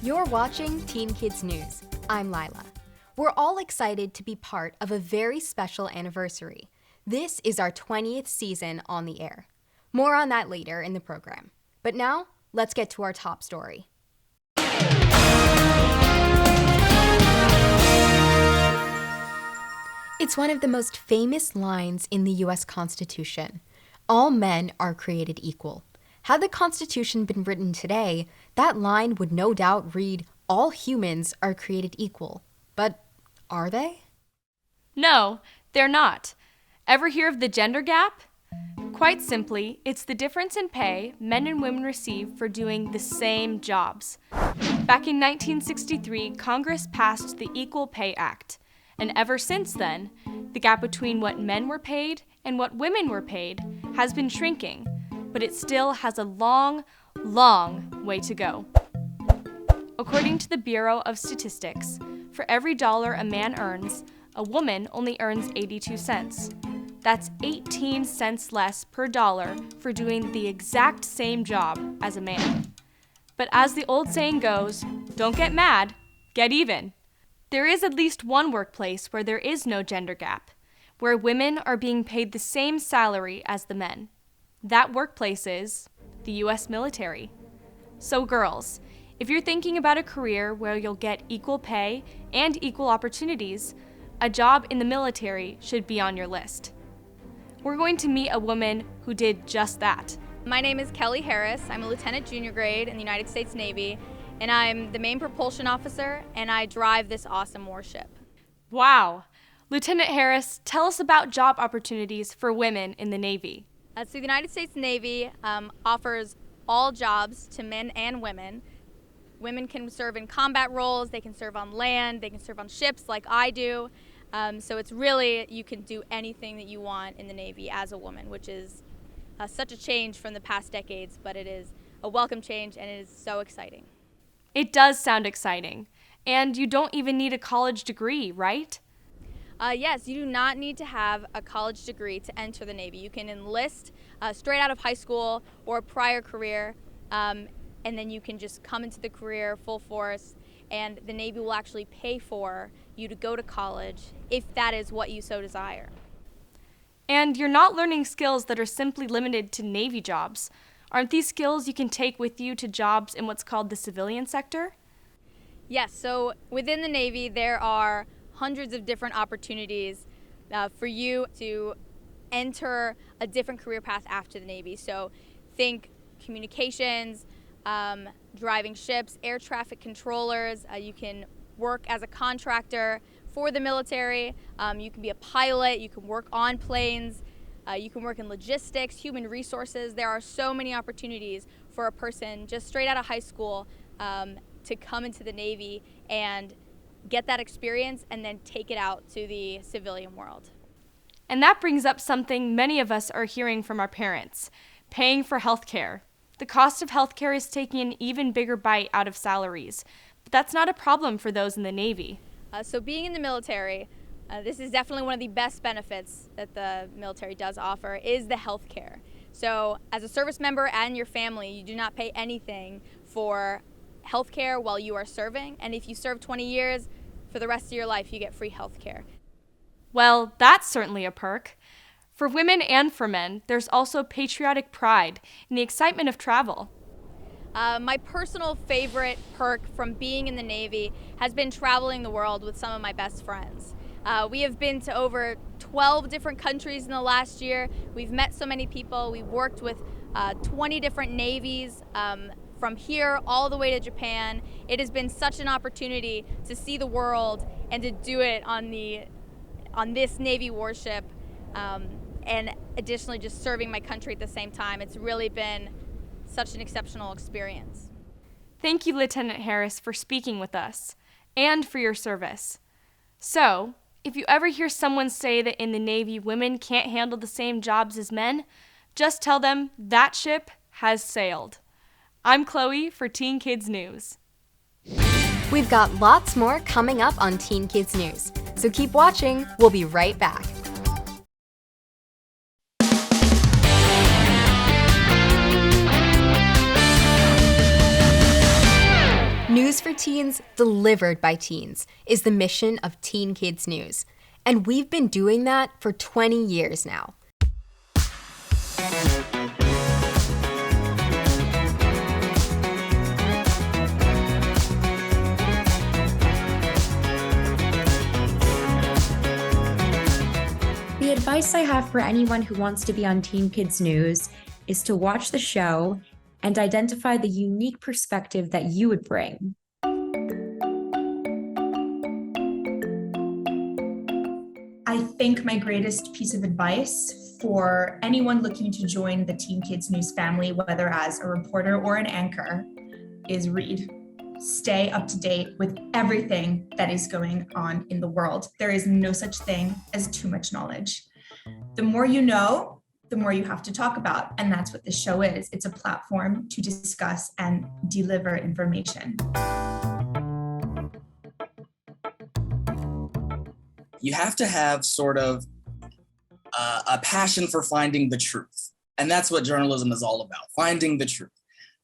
You're watching Teen Kids News. I'm Lila. We're all excited to be part of a very special anniversary. This is our 20th season on the air. More on that later in the program. But now, let's get to our top story. It's one of the most famous lines in the U.S. Constitution. All men are created equal. Had the Constitution been written today, that line would no doubt read, all humans are created equal. But are they? No, they're not. Ever hear of the gender gap? Quite simply, it's the difference in pay men and women receive for doing the same jobs. Back in 1963, Congress passed the Equal Pay Act. And ever since then, the gap between what men were paid and what women were paid has been shrinking, but it still has a long, long way to go. According to the Bureau of Statistics, for every dollar a man earns, a woman only earns 82 cents. That's 18 cents less per dollar for doing the exact same job as a man. But as the old saying goes, don't get mad, get even. There is at least one workplace where there is no gender gap, where women are being paid the same salary as the men. That workplace is the U.S. military. So girls, if you're thinking about a career where you'll get equal pay and equal opportunities, a job in the military should be on your list. We're going to meet a woman who did just that. My name is Kelly Harris. I'm a lieutenant junior grade in the United States Navy, and I'm the main propulsion officer, and I drive this awesome warship. Wow. Lieutenant Harris, tell us about job opportunities for women in the Navy. So the United States Navy offers all jobs to men and women. Women can serve in combat roles, they can serve on land, they can serve on ships like I do. So it's really, you can do anything that you want in the Navy as a woman, which is such a change from the past decades, but it is a welcome change and it is so exciting. It does sound exciting. And you don't even need a college degree, right? Yes, you do not need to have a college degree to enter the Navy. You can enlist straight out of high school or a prior career, and then you can just come into the career full force, and the Navy will actually pay for you to go to college if that is what you so desire. And you're not learning skills that are simply limited to Navy jobs. Aren't these skills you can take with you to jobs in what's called the civilian sector? Yes, so within the Navy there are hundreds of different opportunities for you to enter a different career path after the Navy. So think communications, driving ships, air traffic controllers. You can work as a contractor for the military. You can be a pilot. You can work on planes. You can work in logistics, human resources. There are so many opportunities for a person just straight out of high school to come into the Navy and get that experience and then take it out to the civilian world. And that brings up something many of us are hearing from our parents, paying for healthcare. The cost of healthcare is taking an even bigger bite out of salaries, but that's not a problem for those in the Navy. So being in the military, this is definitely one of the best benefits that the military does offer is the healthcare. So as a service member and your family, you do not pay anything for healthcare while you are serving, and if you serve 20 years, for the rest of your life you get free healthcare. Well, that's certainly a perk. For women and for men, there's also patriotic pride in the excitement of travel. My personal favorite perk from being in the Navy has been traveling the world with some of my best friends. We have been to over 12 different countries in the last year. We've met so many people. We've worked with 20 different navies, from here all the way to Japan. It has been such an opportunity to see the world and to do it on this Navy warship, and additionally just serving my country at the same time. It's really been such an exceptional experience. Thank you, Lieutenant Harris, for speaking with us and for your service. So, if you ever hear someone say that in the Navy women can't handle the same jobs as men, just tell them that ship has sailed. I'm Chloe for Teen Kids News. We've got lots more coming up on Teen Kids News, so keep watching. We'll be right back. News News for teens, delivered by teens, is the mission of Teen Kids News. And we've been doing that for 20 years now. The advice I have for anyone who wants to be on Teen Kids News is to watch the show and identify the unique perspective that you would bring. I think my greatest piece of advice for anyone looking to join the Teen Kids News family, whether as a reporter or an anchor, is read. Stay up to date with everything that is going on in the world. There is no such thing as too much knowledge. The more you know, the more you have to talk about. And that's what this show is. It's a platform to discuss and deliver information. You have to have sort of a passion for finding the truth. And that's what journalism is all about, finding the truth.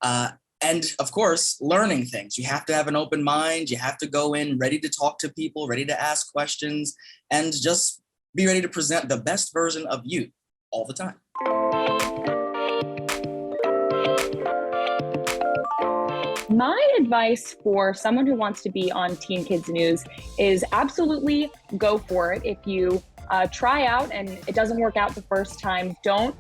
And of course, learning things. You have to have an open mind. You have to go in ready to talk to people, ready to ask questions, and just be ready to present the best version of you all the time. My advice for someone who wants to be on Teen Kids News is absolutely go for it. If you try out and it doesn't work out the first time, don't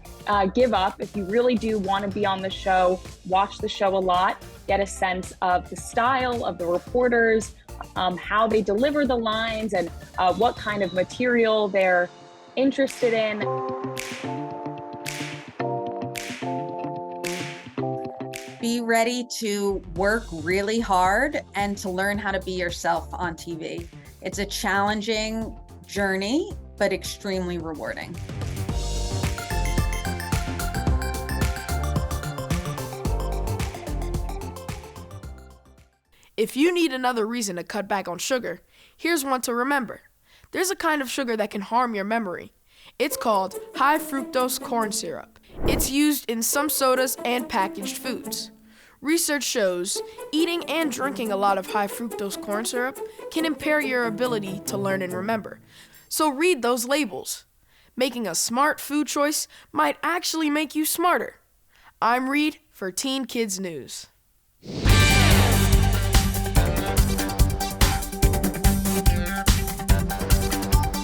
give up. If you really do want to be on the show, watch the show a lot, get a sense of the style of the reporters, how they deliver the lines, and what kind of material they're interested in. Be ready to work really hard and to learn how to be yourself on TV. It's a challenging journey, but extremely rewarding. If you need another reason to cut back on sugar, here's one to remember. There's a kind of sugar that can harm your memory. It's called high fructose corn syrup. It's used in some sodas and packaged foods. Research shows eating and drinking a lot of high fructose corn syrup can impair your ability to learn and remember. So read those labels. Making a smart food choice might actually make you smarter. I'm Reed for Teen Kids News.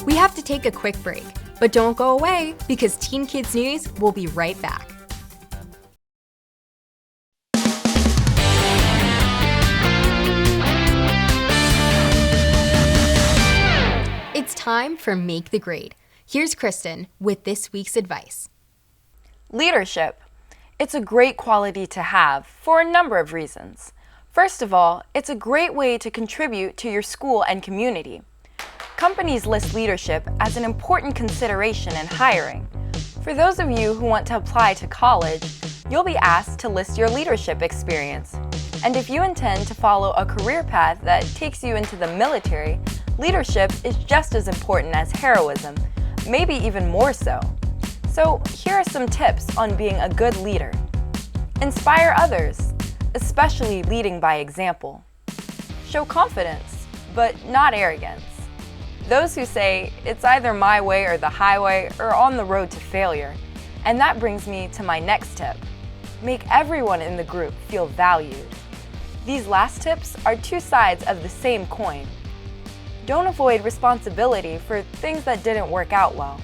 We have to take a quick break, but don't go away because Teen Kids News will be right back. It's time for Make the Grade. Here's Christin with this week's advice. Leadership. It's a great quality to have for a number of reasons. First of all, it's a great way to contribute to your school and community. Companies list leadership as an important consideration in hiring. For those of you who want to apply to college, you'll be asked to list your leadership experience. And if you intend to follow a career path that takes you into the military, leadership is just as important as heroism, maybe even more so. So here are some tips on being a good leader. Inspire others, especially leading by example. Show confidence, but not arrogance. Those who say, it's either my way or the highway, are on the road to failure. And that brings me to my next tip. Make everyone in the group feel valued. These last tips are two sides of the same coin. Don't avoid responsibility for things that didn't work out well.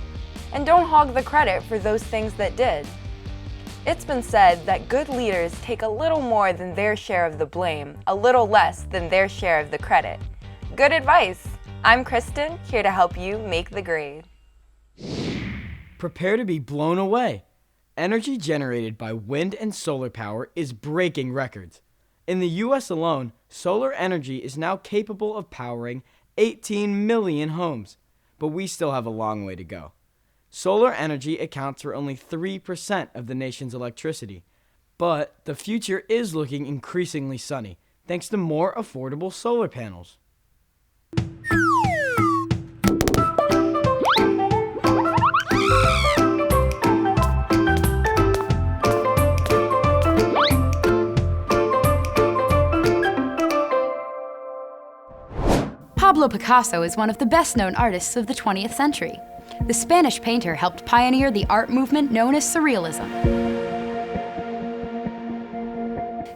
And don't hog the credit for those things that did. It's been said that good leaders take a little more than their share of the blame, a little less than their share of the credit. Good advice! I'm Christin, here to help you make the grade. Prepare to be blown away. Energy generated by wind and solar power is breaking records. In the U.S. alone, solar energy is now capable of powering 18 million homes, but we still have a long way to go. Solar energy accounts for only 3% of the nation's electricity, but the future is looking increasingly sunny thanks to more affordable solar panels. Pablo Picasso is one of the best-known artists of the 20th century. The Spanish painter helped pioneer the art movement known as Surrealism.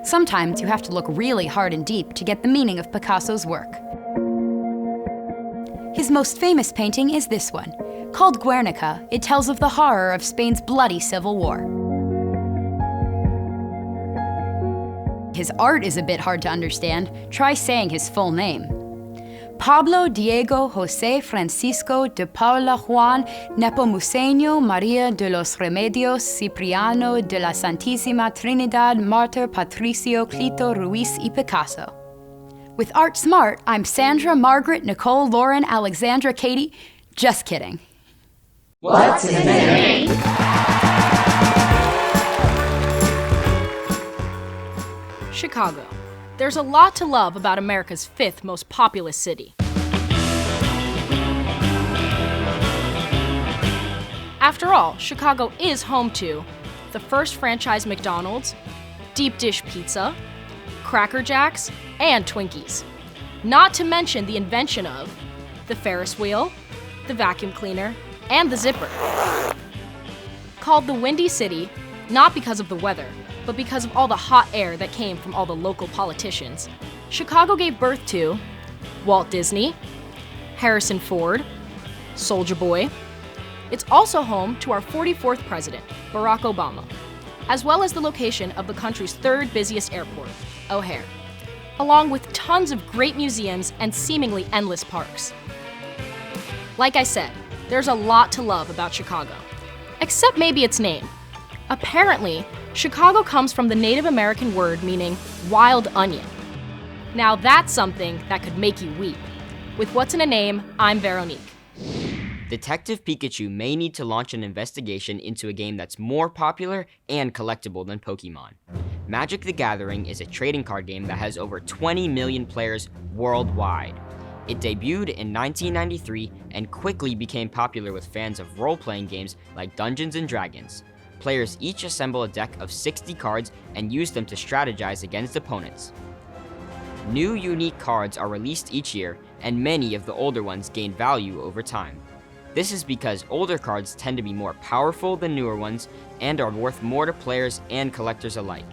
Sometimes you have to look really hard and deep to get the meaning of Picasso's work. His most famous painting is this one. Called Guernica, it tells of the horror of Spain's bloody civil war. His art is a bit hard to understand. Try saying his full name. Pablo Diego José Francisco de Paula Juan Nepomuceno María de los Remedios Cipriano de la Santísima Trinidad Martyr Patricio Clito Ruiz y Picasso. With Art Smart, I'm Sandra, Margaret, Nicole, Lauren, Alexandra, Katie. Just kidding. What's in the name? Chicago. There's a lot to love about America's fifth most populous city. After all, Chicago is home to the first franchise McDonald's, deep dish pizza, Cracker Jacks, and Twinkies. Not to mention the invention of the Ferris wheel, the vacuum cleaner, and the zipper. Called the Windy City, not because of the weather, but because of all the hot air that came from all the local politicians, Chicago gave birth to Walt Disney, Harrison Ford, Soulja Boy. It's also home to our 44th president, Barack Obama, as well as the location of the country's third busiest airport, O'Hare, along with tons of great museums and seemingly endless parks. Like I said, there's a lot to love about Chicago, except maybe its name. Apparently, Chicago comes from the Native American word meaning wild onion. Now that's something that could make you weep. With What's in a Name, I'm Veronique. Detective Pikachu may need to launch an investigation into a game that's more popular and collectible than Pokemon. Magic the Gathering is a trading card game that has over 20 million players worldwide. It debuted in 1993 and quickly became popular with fans of role-playing games like Dungeons & Dragons. Players each assemble a deck of 60 cards and use them to strategize against opponents. New unique cards are released each year, and many of the older ones gain value over time. This is because older cards tend to be more powerful than newer ones and are worth more to players and collectors alike.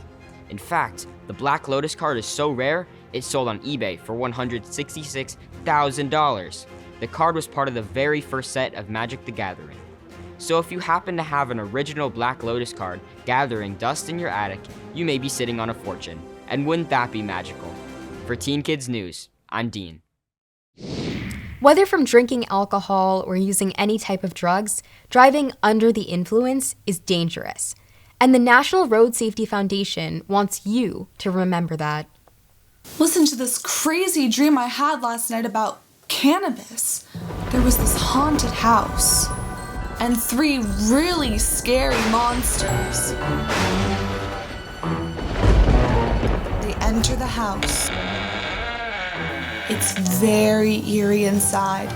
In fact, the Black Lotus card is so rare, it sold on eBay for $166,000. The card was part of the very first set of Magic the Gathering. So if you happen to have an original Black Lotus card gathering dust in your attic, you may be sitting on a fortune. And wouldn't that be magical? For Teen Kids News, I'm Dean. Whether from drinking alcohol or using any type of drugs, driving under the influence is dangerous. And the National Road Safety Foundation wants you to remember that. Listen to this crazy dream I had last night about cannabis. There was this haunted house and 3 really scary monsters. They enter the house. It's very eerie inside.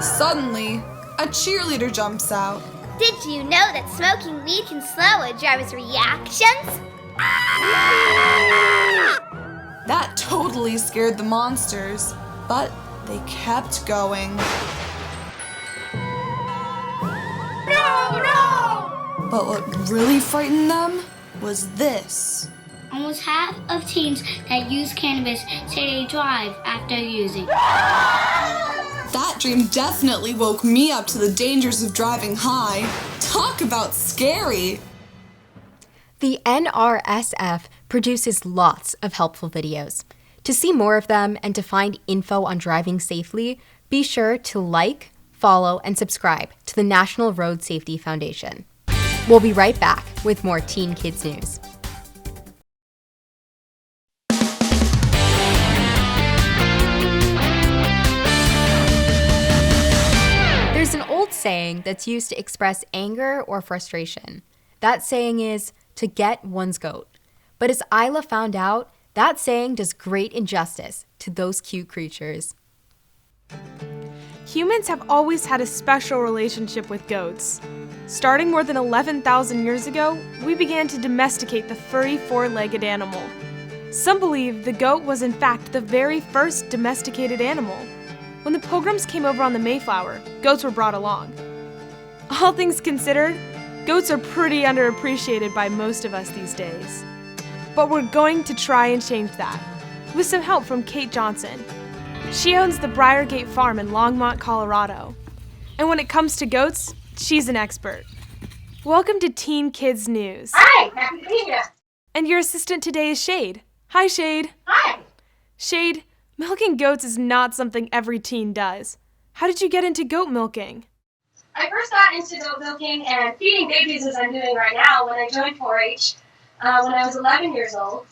Suddenly, a cheerleader jumps out. Did you know that smoking weed can slow a driver's reactions? That totally scared the monsters, but they kept going. No! But what really frightened them was this. Almost half of teens that use cannabis say they drive after using. That dream definitely woke me up to the dangers of driving high. Talk about scary! The NRSF produces lots of helpful videos. To see more of them and to find info on driving safely, be sure to like, follow, and subscribe to the National Road Safety Foundation. We'll be right back with more Teen Kids News. There's an old saying that's used to express anger or frustration. That saying is, to get one's goat. But as Isla found out, that saying does great injustice to those cute creatures. Humans have always had a special relationship with goats. Starting more than 11,000 years ago, we began to domesticate the furry 4-legged animal. Some believe the goat was in fact the very first domesticated animal. When the Pilgrims came over on the Mayflower, goats were brought along. All things considered, goats are pretty underappreciated by most of us these days. But we're going to try and change that, with some help from Kate Johnson. She owns the Briargate Farm in Longmont, Colorado. And when it comes to goats, she's an expert. Welcome to Teen Kids News. Hi, happy to be here. And your assistant today is Shade. Hi, Shade. Hi. Shade, milking goats is not something every teen does. How did you get into goat milking? I first got into goat milking and feeding babies as I'm doing right now when I joined 4-H when I was 11 years old.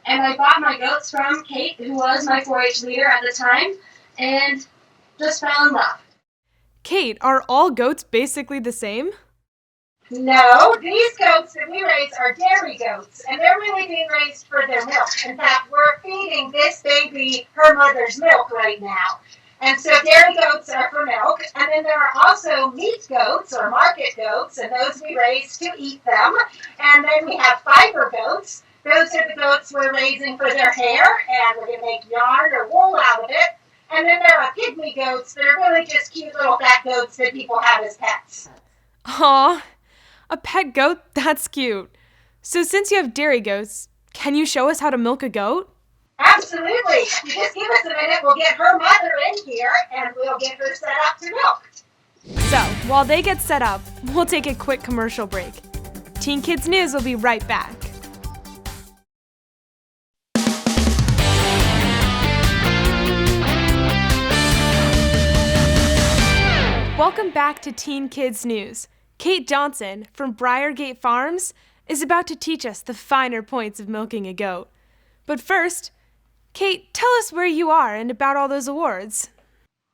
And I bought my goats from Kate, who was my 4-H leader at the time, and just fell in love. Kate, are all goats basically the same? No, these goats that we raise are dairy goats, and they're really being raised for their milk. In fact, we're feeding this baby her mother's milk right now. And so dairy goats are for milk, and then there are also meat goats or market goats, and those we raise to eat them. And then we have fiber goats. Those are the goats we're raising for their hair, and we're going to make yarn or wool out of it. And then there are pygmy goats that are really just cute little fat goats that people have as pets. Aw, a pet goat? That's cute. So since you have dairy goats, can you show us how to milk a goat? Absolutely. If you just give us a minute, we'll get her mother in here, and we'll get her set up to milk. So, while they get set up, we'll take a quick commercial break. Teen Kids News will be right back. Welcome back to Teen Kids News. Kate Johnson from Briargate Farms is about to teach us the finer points of milking a goat. But first, Kate, tell us where you are and about all those awards.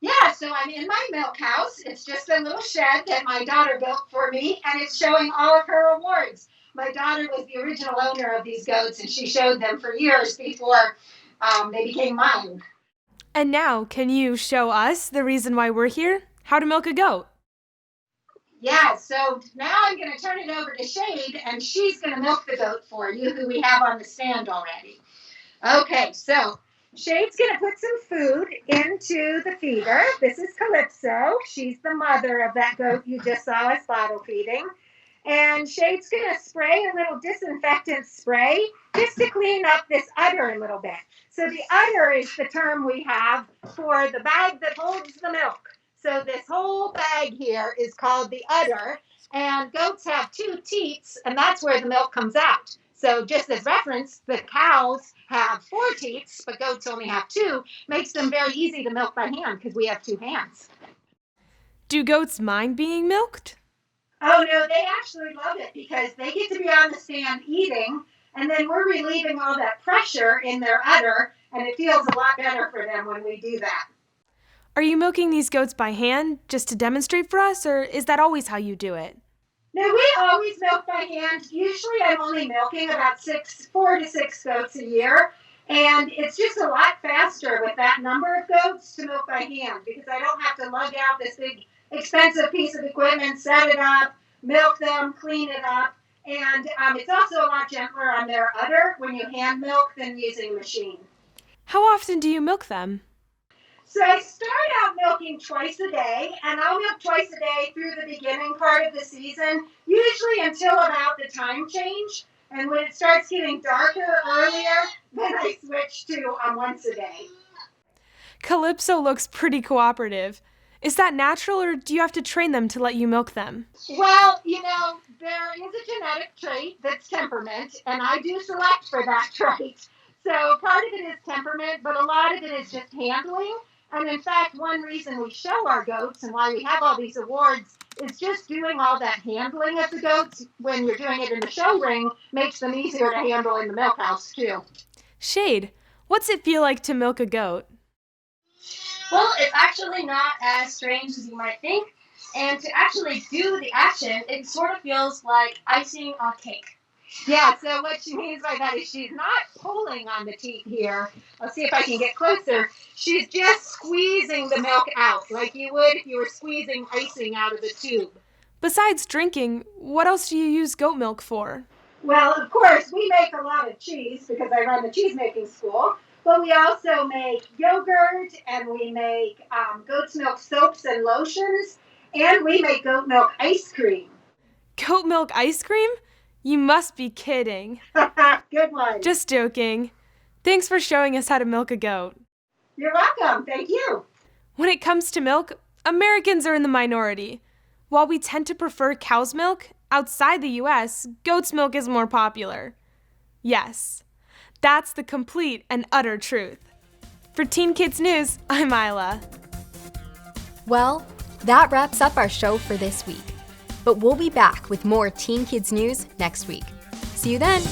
Yeah, so I'm in my milk house. It's just a little shed that my daughter built for me, and it's showing all of her awards. My daughter was the original owner of these goats, and she showed them for years before they became mine. And now, can you show us the reason why we're here? How to milk a goat? Yeah, so now I'm going to turn it over to Shade, and she's going to milk the goat for you, who we have on the stand already. Okay, so Shade's going to put some food into the feeder. This is Calypso. She's the mother of that goat you just saw us bottle feeding. And Shade's going to spray a little disinfectant spray just to clean up this udder a little bit. So the udder is the term we have for the bag that holds the milk. So this whole bag here is called the udder, and goats have 2 teats, and that's where the milk comes out. So just as reference, the cows have 4 teats, but goats only have 2, makes them very easy to milk by hand because we have 2 hands. Do goats mind being milked? Oh no, they actually love it because they get to be on the stand eating, and then we're relieving all that pressure in their udder, and it feels a lot better for them when we do that. Are you milking these goats by hand just to demonstrate for us, or is that always how you do it? No, we always milk by hand. Usually I'm only milking about 4 to 6 goats a year, and it's just a lot faster with that number of goats to milk by hand because I don't have to lug out this big expensive piece of equipment, set it up, milk them, clean it up, and it's also a lot gentler on their udder when you hand milk than using a machine. How often do you milk them? So I start out milking twice a day, and I'll milk twice a day through the beginning part of the season, usually until about the time change. And when it starts getting darker earlier, then I switch to once a day. Calypso looks pretty cooperative. Is that natural, or do you have to train them to let you milk them? Well, there is a genetic trait that's temperament, and I do select for that trait. So part of it is temperament, but a lot of it is just handling. And in fact, one reason we show our goats and why we have all these awards is just doing all that handling of the goats when you're doing it in the show ring makes them easier to handle in the milk house too. Shade, what's it feel like to milk a goat? Well, it's actually not as strange as you might think. And to actually do the action, it sort of feels like icing on cake. Yeah, so what she means by that is she's not pulling on the teat here. I'll see if I can get closer. She's just squeezing the milk out like you would if you were squeezing icing out of a tube. Besides drinking, what else do you use goat milk for? Well, of course, we make a lot of cheese because I run the cheese making school, but we also make yogurt and we make goat's milk soaps and lotions, and we make goat milk ice cream. Goat milk ice cream? You must be kidding. Good one. Just joking. Thanks for showing us how to milk a goat. You're welcome. Thank you. When it comes to milk, Americans are in the minority. While we tend to prefer cow's milk, outside the U.S., goat's milk is more popular. Yes, that's the complete and utter truth. For Teen Kids News, I'm Isla. Well, that wraps up our show for this week. But we'll be back with more Teen Kids News next week. See you then!